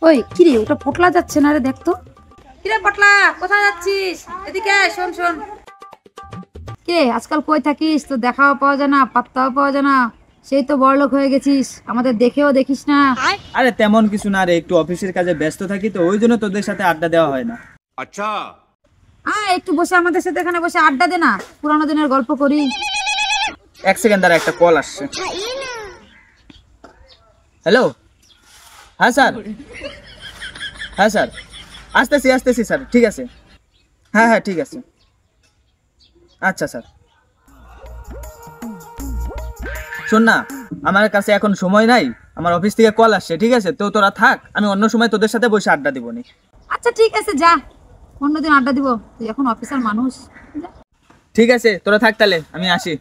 ওই কিরে, ওটা পটলা যাচ্ছে না রে, দেখতো। কিরে পটলা, কোথায় যাচ্ছিস? এদিকে আয়, শোন শোন। কিরে, আজকাল কই থাকিস? তো দেখাও পাওয়া যায় না, পাত্তাও পাওয়া যায় না। সেই তো বড়লোক হয়ে গেছিস, আমাদের দেখেও দেখিস না। আরে তেমন কিছু না রে, একটু অফিসের কাজে ব্যস্ত থাকি তো ওই জন্য তোদের সাথে আড্ডা দেওয়া হয় না। अच्छा। একটু বসে আমাদের সাথে এখানে বসে আড্ডা দে না, পুরানো দিনের গল্প করি। এক সেকেন্ড দাঁড়া, একটা কল আসছে। হ্যালো, হ্যাঁ স্যার, হ্যাঁ স্যার, আসতেছি আসতেছি স্যার, ঠিক আছে। হ্যাঁ হ্যাঁ ঠিক আছে, আচ্ছা স্যার। শোন না, আমার কাছে এখন সময় নাই, আমার অফিস থেকে কল আসছে, ঠিক আছে? তো তোরা থাক, আমি অন্য সময় তোদের সাথে বসে আড্ডা দিব নি। আচ্ছা ঠিক আছে, যা, অন্যদিন আড্ডা দিব, তুই এখন অফিসার মানুষ, যা। ঠিক আছে, তোরা থাক তাহলে, আমি আসি।